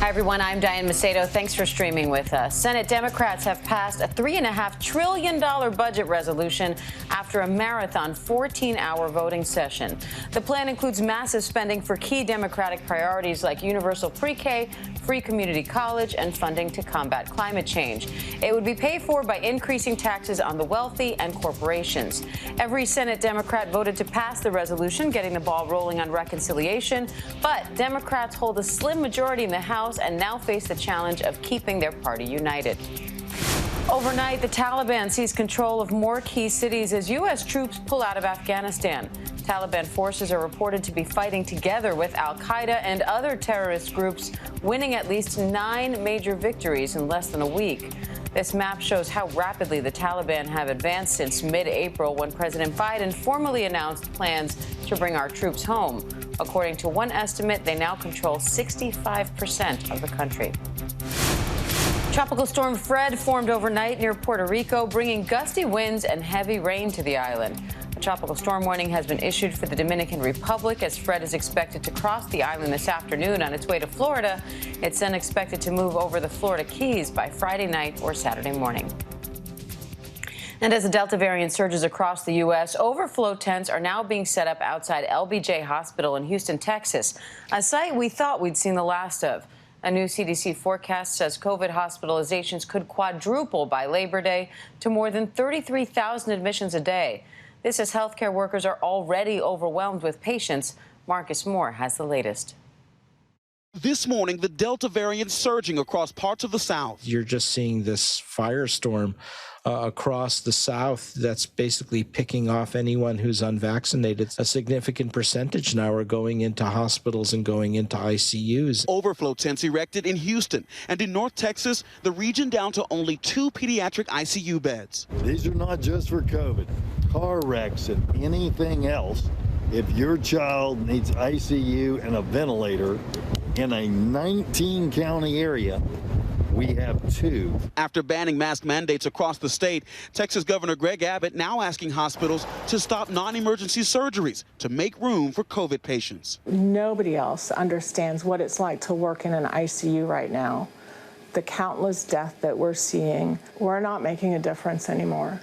Hi, everyone. I'm Diane Macedo. Thanks for streaming with us. Senate Democrats have passed a $3.5 trillion budget resolution after a marathon 14-hour voting session. The plan includes massive spending for key Democratic priorities like universal pre-K, free community college, and funding to combat climate change. It would be paid for by increasing taxes on the wealthy and corporations. Every Senate Democrat voted to pass the resolution, getting the ball rolling on reconciliation. But Democrats hold a slim majority in the House and now face the challenge of keeping their party united. Overnight, the Taliban seized control of more key cities as U.S. troops pull out of Afghanistan. Taliban forces are reported to be fighting together with al-Qaeda and other terrorist groups, winning at least 9 major victories in less than a week. This map shows how rapidly the Taliban have advanced since mid-April, when President Biden formally announced plans to bring our troops home. According to one estimate, they now control 65% of the country. Tropical storm Fred formed overnight near Puerto Rico, bringing gusty winds and heavy rain to the island. A tropical storm warning has been issued for the Dominican Republic as Fred is expected to cross the island this afternoon on its way to Florida. It's then expected to move over the Florida Keys by Friday night or Saturday morning. And as the Delta variant surges across the U.S., overflow tents are now being set up outside LBJ Hospital in Houston, Texas, a site we thought we'd seen the last of. A new CDC forecast says COVID hospitalizations could quadruple by Labor Day to more than 33,000 admissions a day. This as healthcare workers are already overwhelmed with patients. Marcus Moore has the latest. This morning, the Delta variant surging across parts of the South. You're just seeing this firestorm across the South that's basically picking off anyone who's unvaccinated. A significant percentage now are going into hospitals and going into ICUs. Overflow tents erected in Houston, and in North Texas, the region down to only 2 pediatric ICU beds. These are not just for COVID. Car wrecks and anything else. If your child needs ICU and a ventilator in a 19-county area, we have 2. After banning mask mandates across the state, Texas Governor Greg Abbott now asking hospitals to stop non-emergency surgeries to make room for COVID patients. Nobody else understands what it's like to work in an ICU right now. The countless death that we're seeing, we're not making a difference anymore.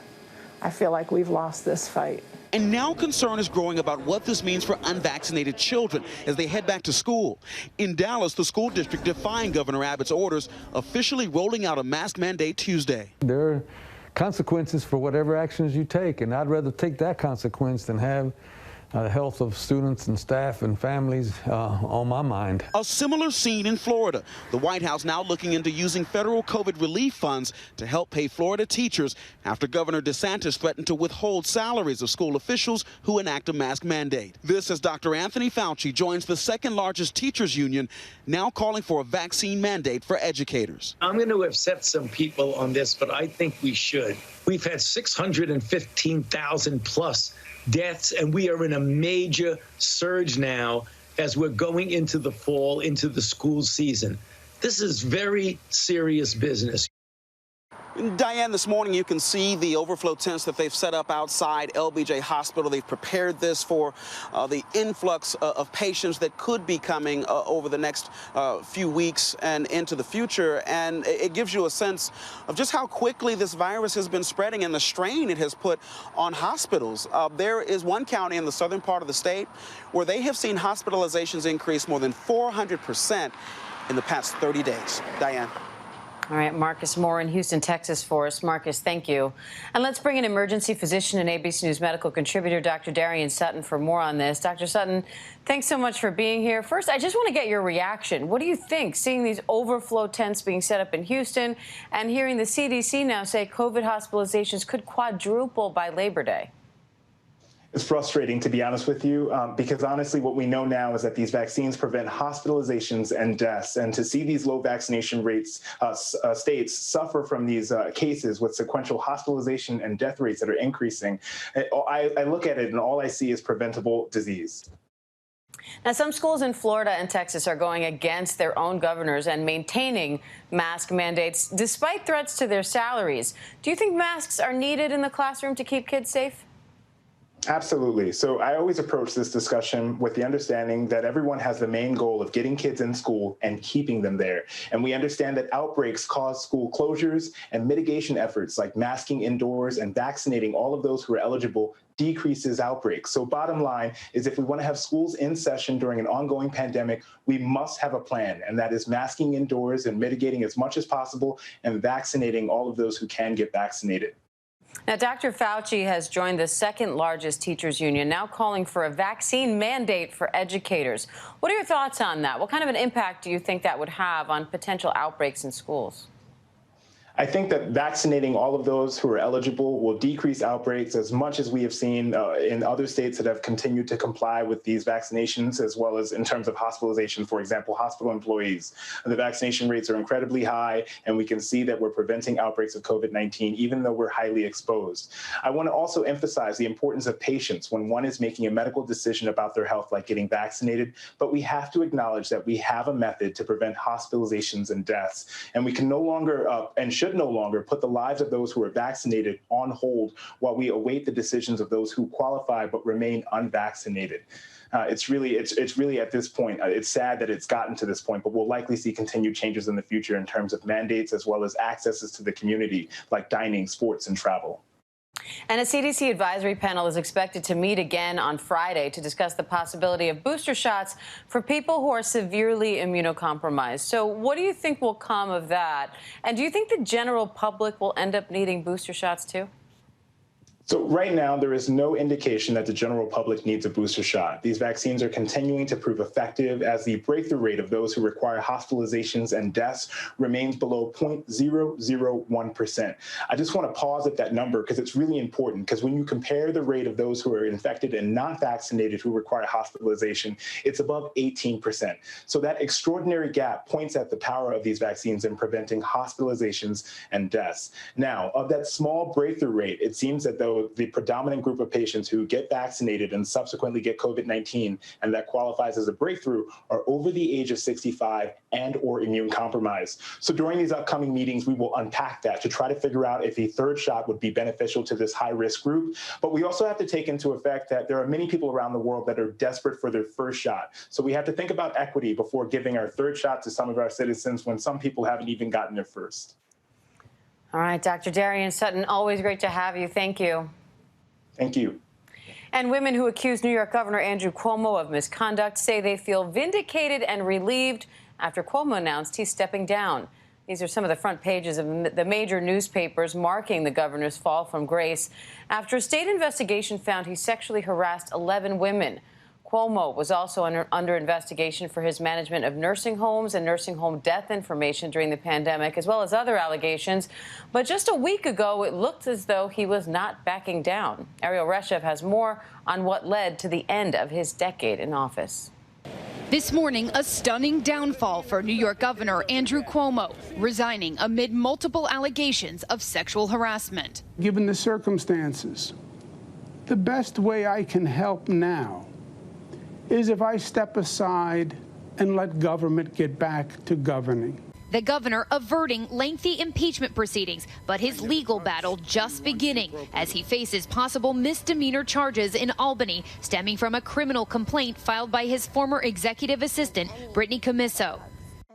I feel like we've lost this fight. And now concern is growing about what this means for unvaccinated children as they head back to school. In Dallas, the school district defying Governor Abbott's orders, officially rolling out a mask mandate Tuesday. There are consequences for whatever actions you take, and I'd rather take that consequence than have the health of students and staff and families on my mind. A similar scene in Florida. The White House now looking into using federal COVID relief funds to help pay Florida teachers after Governor DeSantis threatened to withhold salaries of school officials who enact a mask mandate. This as Dr. Anthony Fauci joins the second largest teachers union, now calling for a vaccine mandate for educators. I'm going to upset some people on this, but I think we should. We've had 615,000 plus deaths, and we are in a major surge now as we're going into the fall, into the school season. This is very serious business. Diane, this morning you can see the overflow tents that they've set up outside LBJ Hospital. They've prepared this for the influx of patients that could be coming over the next few weeks and into the future. And it gives you a sense of just how quickly this virus has been spreading and the strain it has put on hospitals. There is one county in the southern part of the state where they have seen hospitalizations increase more than 400% in the past 30 days. Diane. All right, Marcus Moore in Houston, Texas for us. Marcus, thank you. And let's bring in emergency physician and ABC News medical contributor, Dr. Darian Sutton, for more on this. Dr. Sutton, thanks so much for being here. First, I just want to get your reaction. What do you think, seeing these overflow tents being set up in Houston and hearing the CDC now say COVID hospitalizations could quadruple by Labor Day? It's frustrating, to be honest with you, because honestly, what we know now is that these vaccines prevent hospitalizations and deaths. And to see these low vaccination rates, states suffer from these cases with sequential hospitalization and death rates that are increasing, I look at it and all I see is preventable disease. Now, some schools in Florida and Texas are going against their own governors and maintaining mask mandates despite threats to their salaries. Do you think masks are needed in the classroom to keep kids safe? Absolutely. So I always approach this discussion with the understanding that everyone has the main goal of getting kids in school and keeping them there. And we understand that outbreaks cause school closures, and mitigation efforts like masking indoors and vaccinating all of those who are eligible decreases outbreaks. So bottom line is, if we want to have schools in session during an ongoing pandemic, we must have a plan, and that is masking indoors and mitigating as much as possible and vaccinating all of those who can get vaccinated. Now, Dr. Fauci has joined the second largest teachers union, now calling for a vaccine mandate for educators. What are your thoughts on that? What kind of an impact do you think that would have on potential outbreaks in schools? I think that vaccinating all of those who are eligible will decrease outbreaks, as much as we have seen in other states that have continued to comply with these vaccinations, as well as in terms of hospitalization. For example, hospital employees. The vaccination rates are incredibly high, and we can see that we're preventing outbreaks of COVID-19, even though we're highly exposed. I want to also emphasize the importance of patience when one is making a medical decision about their health, like getting vaccinated. But we have to acknowledge that we have a method to prevent hospitalizations and deaths, and we can no longer and should no longer put the lives of those who are vaccinated on hold while we await the decisions of those who qualify but remain unvaccinated. It's really at this point, it's sad that it's gotten to this point, but we'll likely see continued changes in the future in terms of mandates, as well as accesses to the community, like dining, sports, and travel. And a CDC advisory panel is expected to meet again on Friday to discuss the possibility of booster shots for people who are severely immunocompromised. So what do you think will come of that? And do you think the general public will end up needing booster shots too? So right now, there is no indication that the general public needs a booster shot. These vaccines are continuing to prove effective, as the breakthrough rate of those who require hospitalizations and deaths remains below 0.001%. I just want to pause at that number because it's really important, because when you compare the rate of those who are infected and not vaccinated who require hospitalization, it's above 18%. So that extraordinary gap points at the power of these vaccines in preventing hospitalizations and deaths. Now, of that small breakthrough rate, it seems that though the predominant group of patients who get vaccinated and subsequently get COVID-19, and that qualifies as a breakthrough, are over the age of 65 and or immune compromised. So during these upcoming meetings, we will unpack that to try to figure out if a third shot would be beneficial to this high-risk group. But we also have to take into effect that there are many people around the world that are desperate for their first shot. So we have to think about equity before giving our third shot to some of our citizens when some people haven't even gotten their first. All right, Dr. Darian Sutton, always great to have you. Thank you. Thank you. And women who accuse New York Governor Andrew Cuomo of misconduct say they feel vindicated and relieved after Cuomo announced he's stepping down. These are some of the front pages of the major newspapers marking the governor's fall from grace after a state investigation found he sexually harassed 11 women. Cuomo was also under investigation for his management of nursing homes and nursing home death information during the pandemic, as well as other allegations. But just a week ago, it looked as though he was not backing down. Ariel Reshev has more on what led to the end of his decade in office. This morning, a stunning downfall for New York Governor Andrew Cuomo, resigning amid multiple allegations of sexual harassment. Given the circumstances, the best way I can help now is if I step aside and let government get back to governing. The governor averting lengthy impeachment proceedings, but his legal battle just beginning as he faces possible misdemeanor charges in Albany stemming from a criminal complaint filed by his former executive assistant, Brittany Commisso.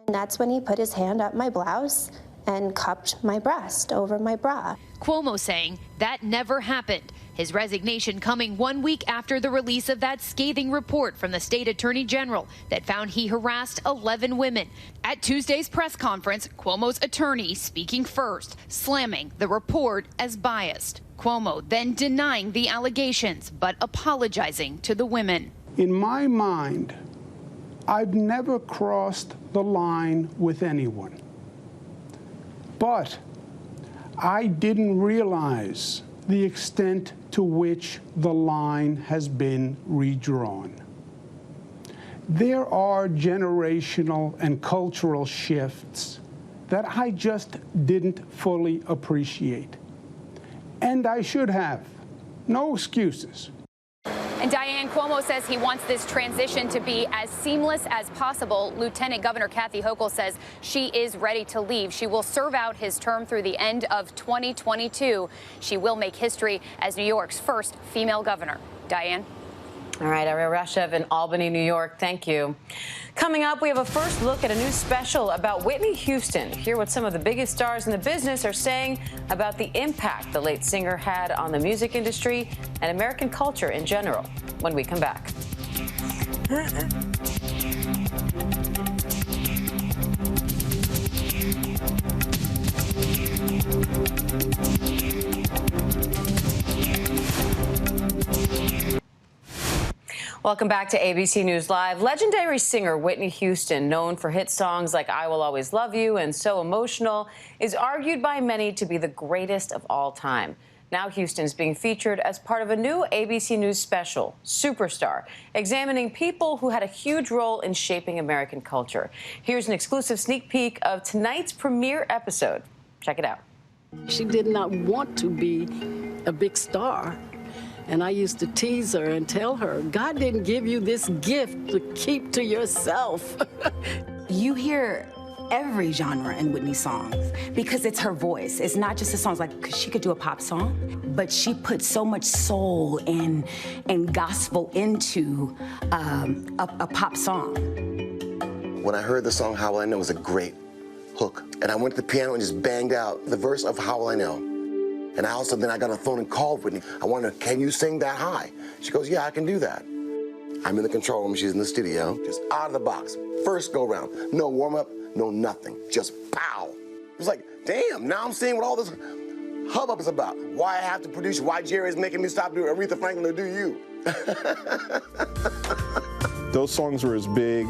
And that's when he put his hand up my blouse and cupped my breast over my bra. Cuomo saying that never happened. His resignation coming 1 week after the release of that scathing report from the state attorney general that found he harassed 11 women. At Tuesday's press conference, Cuomo's attorney speaking first, slamming the report as biased. Cuomo then denying the allegations, but apologizing to the women. In my mind, I've never crossed the line with anyone. But I didn't realize the extent to which the line has been redrawn. There are generational and cultural shifts that I just didn't fully appreciate. And I should have. No excuses. And Diane, Cuomo says he wants this transition to be as seamless as possible. Lieutenant Governor Kathy Hochul says she is ready to leave. She will serve out his term through the end of 2022. She will make history as New York's first female governor. Diane? All right, Ariel Rashev in Albany, New York. Thank you. Coming up, we have a first look at a new special about Whitney Houston. Hear what some of the biggest stars in the business are saying about the impact the late singer had on the music industry and American culture in general when we come back. Welcome back to ABC News Live. Legendary singer Whitney Houston, known for hit songs like I Will Always Love You and So Emotional, is argued by many to be the greatest of all time. Now Houston is being featured as part of a new ABC News special, Superstar, examining people who had a huge role in shaping American culture. Here's an exclusive sneak peek of tonight's premiere episode. Check it out. She did not want to be a big star. And I used to tease her and tell her, God didn't give you this gift to keep to yourself. You hear every genre in Whitney's songs because it's her voice. It's not just the songs, like, cause she could do a pop song, but she put so much soul and gospel into a pop song. When I heard the song How Will I Know, it was a great hook. And I went to the piano and just banged out the verse of How Will I Know. And I also then I got on the phone and called Whitney. I wanted her, can you sing that high? She goes, yeah, I can do that. I'm in the control room, she's in the studio, just out of the box. First go round, no warm up, no nothing, just pow. It was like, damn, now I'm seeing what all this hubbub is about. Why I have to produce, why Jerry is making me stop doing Aretha Franklin to do you. Those songs were as big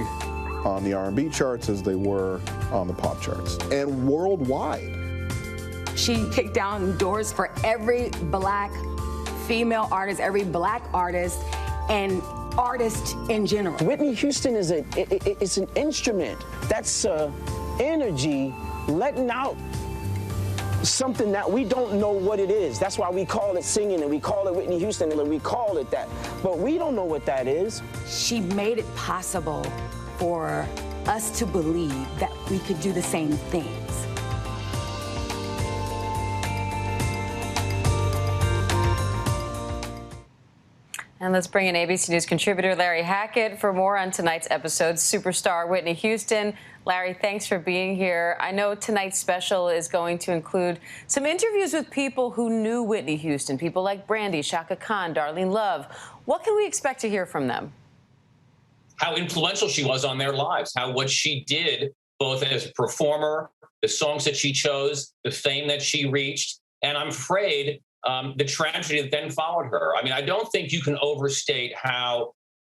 on the R&B charts as they were on the pop charts, and worldwide. She kicked down doors for every black female artist, every black artist, and artist in general. Whitney Houston is it's an instrument. That's energy letting out something that we don't know what it is. That's why we call it singing and we call it Whitney Houston and we call it that. But we don't know what that is. She made it possible for us to believe that we could do the same things. And let's bring in ABC News contributor Larry Hackett for more on tonight's episode, Superstar Whitney Houston. Larry, thanks for being here. I know tonight's special is going to include some interviews with people who knew Whitney Houston, people like Brandy, Shaka Khan, Darlene Love. What can we expect to hear from them? How influential she was on their lives, how what she did, both as a performer, the songs that she chose, the fame that she reached, and I'm afraid the tragedy that then followed her. I mean, I don't think you can overstate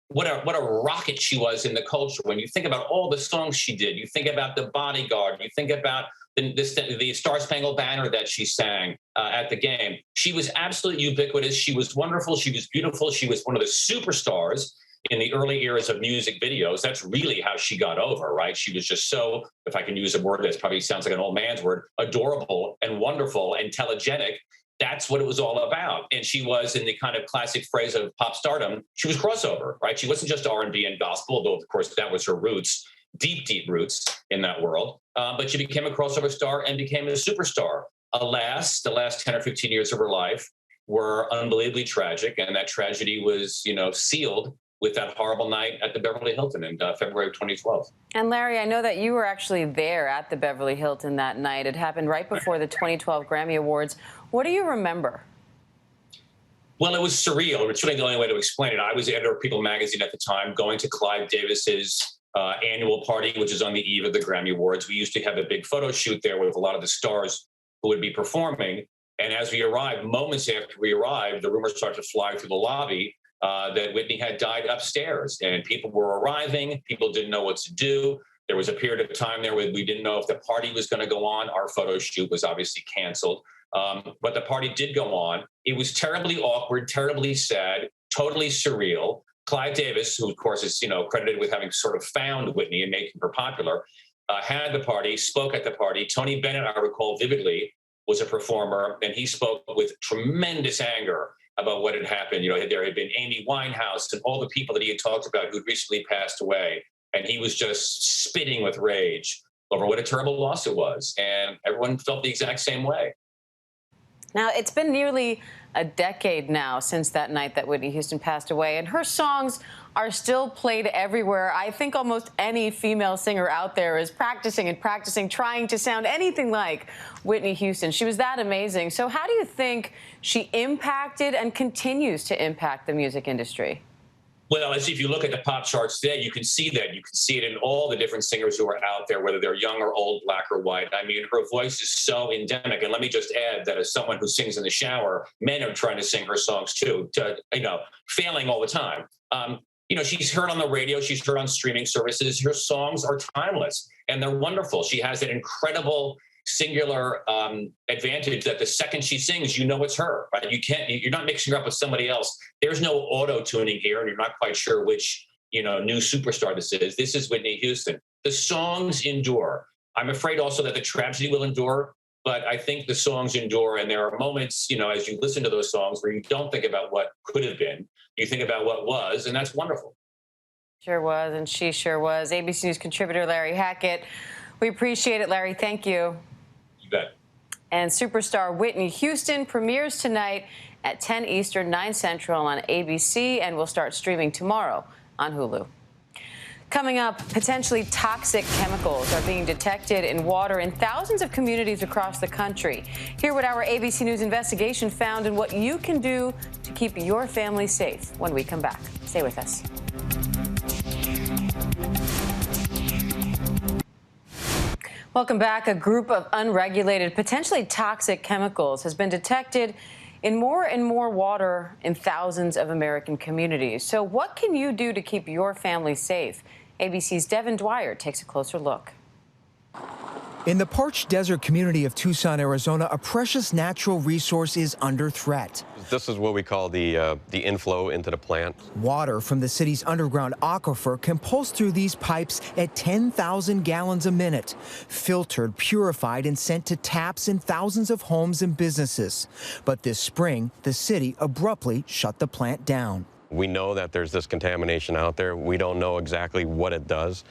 what a rocket she was in the culture. When you think about all the songs she did, you think about The Bodyguard, you think about the Star Spangled Banner that she sang at the game. She was absolutely ubiquitous. She was wonderful. She was beautiful. She was one of the superstars in the early eras of music videos. That's really how she got over, right? She was just so, if I can use a word that probably sounds like an old man's word, adorable and wonderful and telegenic. That's what it was all about. And she was, in the kind of classic phrase of pop stardom, she was crossover, right? She wasn't just R&B and gospel, although, of course, that was her roots, deep, deep roots in that world. But she became a crossover star and became a superstar. Alas, the last 10 or 15 years of her life were unbelievably tragic. And that tragedy was, sealed with that horrible night at the Beverly Hilton in February of 2012. And Larry, I know that you were actually there at the Beverly Hilton that night. It happened right before the 2012 Grammy Awards. What do you remember? Well, it was surreal. It's really the only way to explain it. I was the editor of People magazine at the time, going to Clive Davis's annual party, which is on the eve of the Grammy Awards. We used to have a big photo shoot there with a lot of the stars who would be performing. And as we arrived, moments after we arrived, the rumors started to fly through the lobby that Whitney had died upstairs, and people were arriving. People didn't know what to do. There was a period of time there where we didn't know if the party was going to go on. Our photo shoot was obviously canceled, but the party did go on. It was terribly awkward, terribly sad, totally surreal. Clive Davis, who of course is credited with having sort of found Whitney and making her popular, had the party, spoke at the party. Tony Bennett, I recall vividly, was a performer, and he spoke with tremendous anger about what had happened. There had been Amy Winehouse and all the people that he had talked about who'd recently passed away. And he was just spitting with rage over what a terrible loss it was. And everyone felt the exact same way. Now, it's been nearly a decade now since that night that Whitney Houston passed away, and her songs are still played everywhere. I think almost any female singer out there is practicing and practicing, trying to sound anything like Whitney Houston. She was that amazing. So how do you think she impacted and continues to impact the music industry? Well, as if you look at the pop charts today, you can see that. You can see it in all the different singers who are out there, whether they're young or old, black or white. I mean, her voice is so endemic. And let me just add that as someone who sings in the shower, men are trying to sing her songs too, failing all the time. She's heard on the radio, she's heard on streaming services. Her songs are timeless and they're wonderful. She has that incredible singular advantage that the second she sings, you know it's her, right? You're not mixing her up with somebody else. There's no auto-tuning here, and you're not quite sure which, new superstar this is. This is Whitney Houston. The songs endure. I'm afraid also that the tragedy will endure, but I think the songs endure, and there are moments, as you listen to those songs where you don't think about what could have been, you think about what was, and that's wonderful. Sure was, and she sure was. ABC News contributor Larry Hackett. We appreciate it, Larry. Thank you. You bet. And superstar Whitney Houston premieres tonight at 10 Eastern, 9 Central on ABC, and will start streaming tomorrow on Hulu. Coming up, potentially toxic chemicals are being detected in water in thousands of communities across the country. Hear what our ABC News investigation found and what you can do to keep your family safe when we come back. Stay with us. Welcome back. A group of unregulated, potentially toxic chemicals has been detected in more and more water in thousands of American communities. So what can you do to keep your family safe? ABC's Devin Dwyer takes a closer look. In the parched desert community of Tucson, Arizona, a precious natural resource is under threat. This is what we call the inflow into the plant. Water from the city's underground aquifer can pulse through these pipes at 10,000 gallons a minute, filtered, purified, and sent to taps in thousands of homes and businesses. But this spring, the city abruptly shut the plant down. We know that there's this contamination out there. We don't know exactly what it does,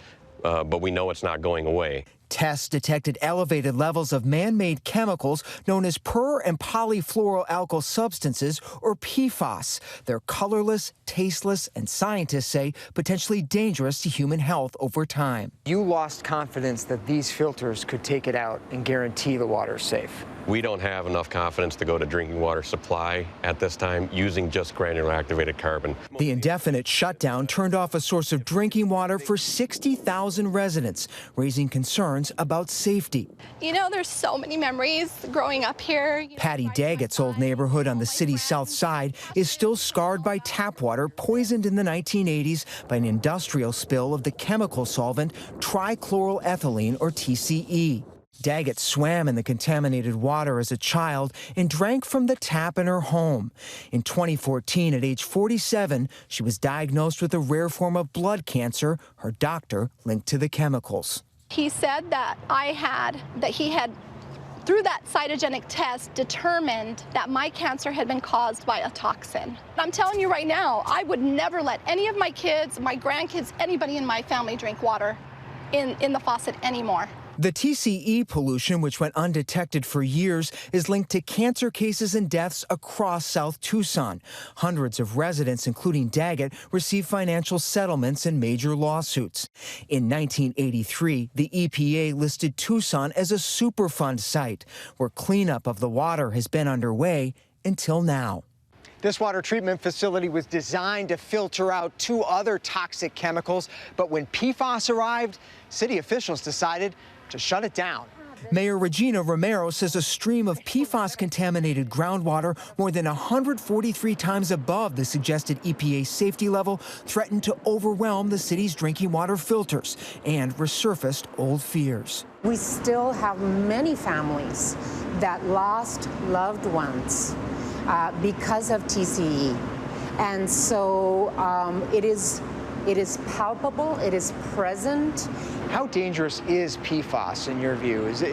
but we know it's not going away. Tests detected elevated levels of man-made chemicals known as per- and polyfluoroalkyl substances, or PFAS. They're colorless, tasteless, and scientists say potentially dangerous to human health over time. You lost confidence that these filters could take it out and guarantee the water's safe. We don't have enough confidence to go to drinking water supply at this time using just granular activated carbon. The indefinite shutdown turned off a source of drinking water for 60,000 residents, raising concerns about safety. There's so many memories growing up here. Patty Daggett's old neighborhood on the city's south side is still scarred by tap water poisoned in the 1980s by an industrial spill of the chemical solvent trichloroethylene, or TCE. Daggett swam in the contaminated water as a child and drank from the tap in her home. In 2014, at age 47, she was diagnosed with a rare form of blood cancer her doctor linked to the chemicals. He said that he had, through that cytogenic test, determined that my cancer had been caused by a toxin. I'm telling you right now, I would never let any of my kids, my grandkids, anybody in my family drink water in the faucet anymore. The TCE pollution, which went undetected for years, is linked to cancer cases and deaths across South Tucson. Hundreds of residents, including Daggett, received financial settlements and major lawsuits. In 1983, the EPA listed Tucson as a Superfund site, where cleanup of the water has been underway until now. This water treatment facility was designed to filter out 2 other toxic chemicals, but when PFAS arrived, city officials decided to shut it down. Mayor Regina Romero says a stream of PFAS-contaminated groundwater more than 143 times above the suggested EPA safety level threatened to overwhelm the city's drinking water filters and resurfaced old fears. We still have many families that lost loved ones because of TCE. And so it is palpable, it is present, How dangerous is PFAS in your view? Is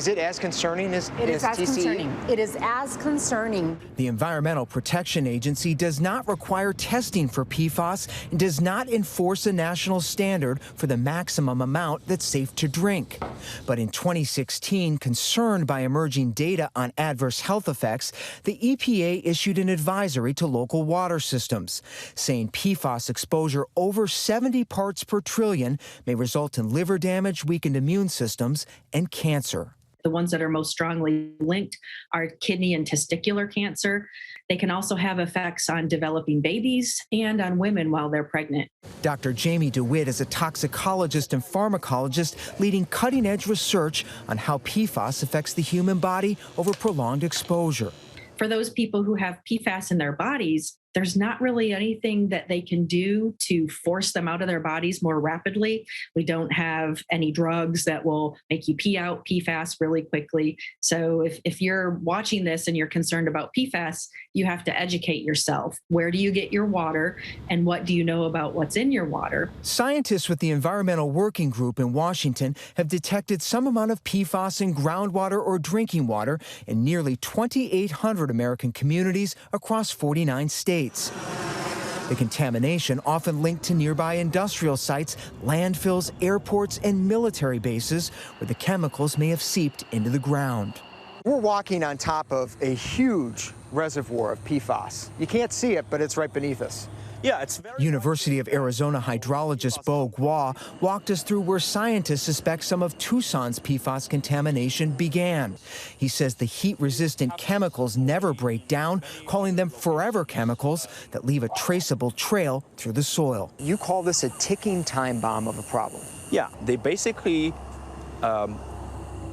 it as concerning as It is as TCE? concerning. It is as concerning. The Environmental Protection Agency does not require testing for PFAS and does not enforce a national standard for the maximum amount that's safe to drink. But in 2016, concerned by emerging data on adverse health effects, the EPA issued an advisory to local water systems, saying PFAS exposure over 70 parts per trillion may result in liver damage, weakened immune systems, and cancer. The ones that are most strongly linked are kidney and testicular cancer. They can also have effects on developing babies and on women while they're pregnant. Dr. Jamie DeWitt is a toxicologist and pharmacologist leading cutting-edge research on how PFAS affects the human body over prolonged exposure. For those people who have PFAS in their bodies, there's not really anything that they can do to force them out of their bodies more rapidly. We don't have any drugs that will make you pee out PFAS really quickly. So if you're watching this and you're concerned about PFAS, you have to educate yourself. Where do you get your water, and what do you know about what's in your water? Scientists with the Environmental Working Group in Washington have detected some amount of PFAS in groundwater or drinking water in nearly 2,800 American communities across 49 states. The contamination, often linked to nearby industrial sites, landfills, airports, and military bases, where the chemicals may have seeped into the ground. We're walking on top of a huge reservoir of PFAS. You can't see it, but it's right beneath us. Yeah, it's very... University of Arizona hydrologist Bo Gua walked us through where scientists suspect some of Tucson's PFAS contamination began. He says the heat-resistant chemicals never break down, calling them forever chemicals that leave a traceable trail through the soil. You call this a ticking time bomb of a problem. Yeah, they basically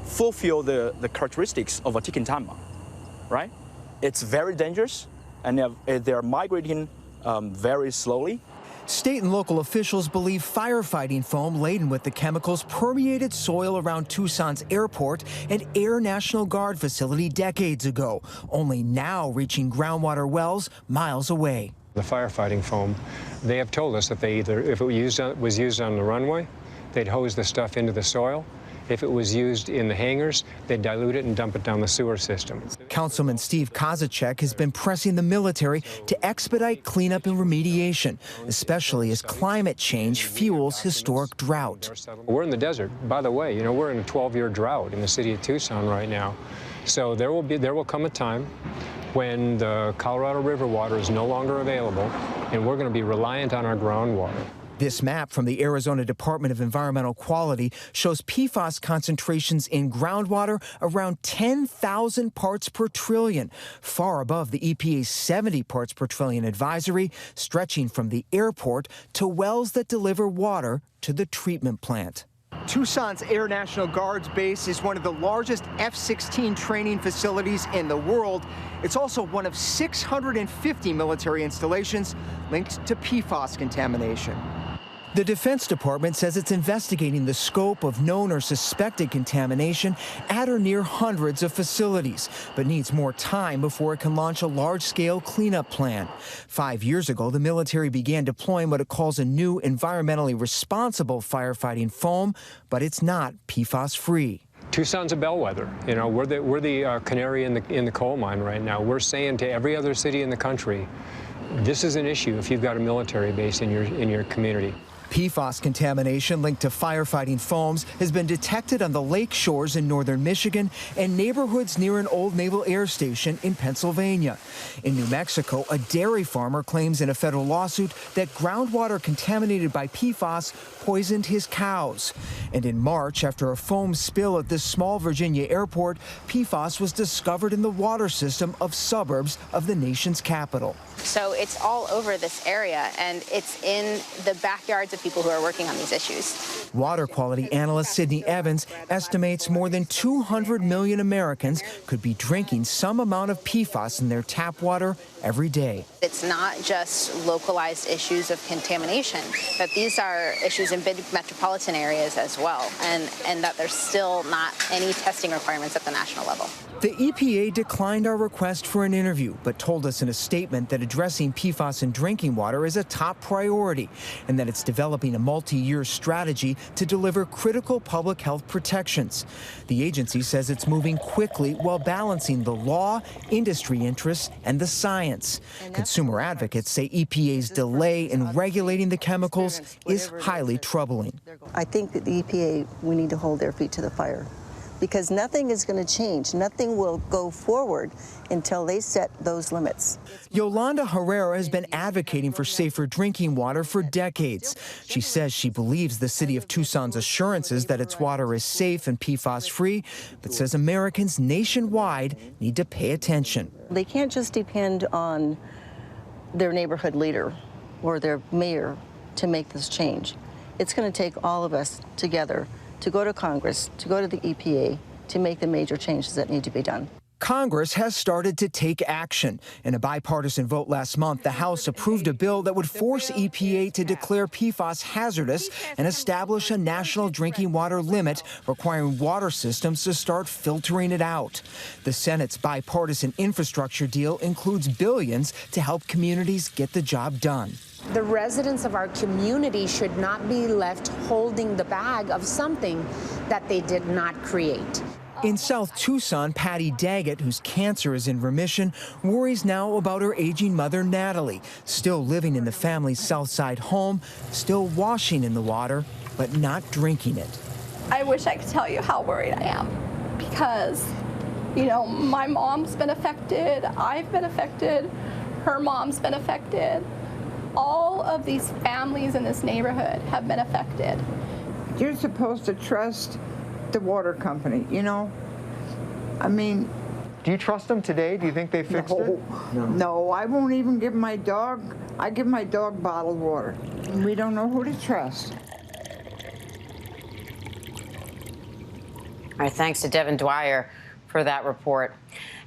fulfill the characteristics of a ticking time bomb, right? It's very dangerous, and they're migrating very slowly. State and local officials believe firefighting foam laden with the chemicals permeated soil around Tucson's airport and Air National Guard facility decades ago, only now reaching groundwater wells miles away. The firefighting foam, they have told us that they either, if it was used on the runway, they'd hose the stuff into the soil. If it was used in the hangars, they'd dilute it and dump it down the sewer system. Councilman Steve Kozacek has been pressing the military to expedite cleanup and remediation, especially as climate change fuels historic drought. We're in the desert. By the way, we're in a 12-year drought in the city of Tucson right now. So there will come a time when the Colorado River water is no longer available, and we're going to be reliant on our groundwater. This map from the Arizona Department of Environmental Quality shows PFAS concentrations in groundwater around 10,000 parts per trillion, far above the EPA's 70 parts per trillion advisory, stretching from the airport to wells that deliver water to the treatment plant. Tucson's Air National Guard's base is one of the largest F-16 training facilities in the world. It's also one of 650 military installations linked to PFAS contamination. The Defense Department says it's investigating the scope of known or suspected contamination at or near hundreds of facilities, but needs more time before it can launch a large-scale cleanup plan. 5 years ago, the military began deploying what it calls a new environmentally responsible firefighting foam, but it's not PFAS-free. Tucson's a bellwether. We're the canary in the coal mine right now. We're saying to every other city in the country, this is an issue if you've got a military base in your community. PFAS contamination linked to firefighting foams has been detected on the lake shores in northern Michigan and neighborhoods near an old Naval Air Station in Pennsylvania. In New Mexico, a dairy farmer claims in a federal lawsuit that groundwater contaminated by PFAS poisoned his cows. And in March, after a foam spill at this small Virginia airport, PFAS was discovered in the water system of suburbs of the nation's capital. So it's all over this area, and it's in the backyards of people who are working on these issues. Water quality analyst Sydney Evans estimates more than 200 million Americans could be drinking some amount of PFAS in their tap water every day. It's not just localized issues of contamination, that these are issues in big metropolitan areas as well, and that there's still not any testing requirements at the national level. The EPA declined our request for an interview, but told us in a statement that addressing PFAS in drinking water is a top priority and that it's developing a multi-year strategy to deliver critical public health protections. The agency says it's moving quickly while balancing the law, industry interests, and the science. Consumer advocates say EPA's delay in regulating the chemicals is highly troubling. I think that the EPA, we need to hold their feet to the fire, because nothing is going to change. Nothing will go forward until they set those limits. Yolanda Herrera has been advocating for safer drinking water for decades. She says she believes the city of Tucson's assurances that its water is safe and PFAS-free, but says Americans nationwide need to pay attention. They can't just depend on their neighborhood leader or their mayor to make this change. It's going to take all of us together to go to Congress, to go to the EPA, to make the major changes that need to be done. Congress has started to take action. In a bipartisan vote last month, the House approved a bill that would force EPA to declare PFAS hazardous and establish a national drinking water limit, requiring water systems to start filtering it out. The Senate's bipartisan infrastructure deal includes billions to help communities get the job done. The residents of our community should not be left holding the bag of something that they did not create. In South Tucson, Patty Daggett, whose cancer is in remission, worries now about her aging mother, Natalie, still living in the family's Southside home, still washing in the water, but not drinking it. I wish I could tell you how worried I am, because, you know, my mom's been affected, I've been affected, her mom's been affected. All of these families in this neighborhood have been affected. You're supposed to trust the water company, you know? I mean... Do you trust them today? Do you think they fixed it? No, I won't even give my dog... I give my dog bottled water. We don't know who to trust. All right, thanks to Devin Dwyer for that report.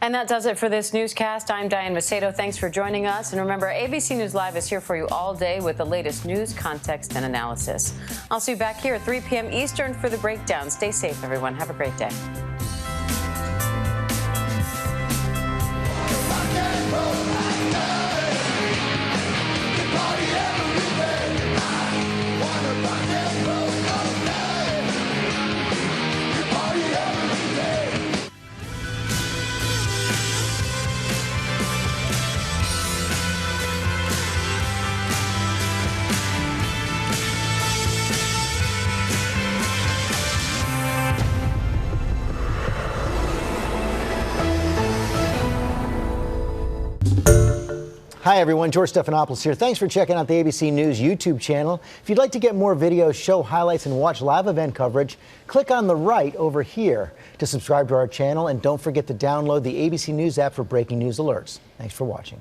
And that does it for this newscast. I'm Diane Macedo. Thanks for joining us. And remember, ABC News Live is here for you all day with the latest news, context, and analysis. I'll see you back here at 3 p.m. Eastern for the breakdown. Stay safe, everyone. Have a great day. Hi everyone, George Stephanopoulos here. Thanks for checking out the ABC News YouTube channel. If you'd like to get more videos, show highlights, and watch live event coverage, click on the right over here to subscribe to our channel, and don't forget to download the ABC News app for breaking news alerts. Thanks for watching.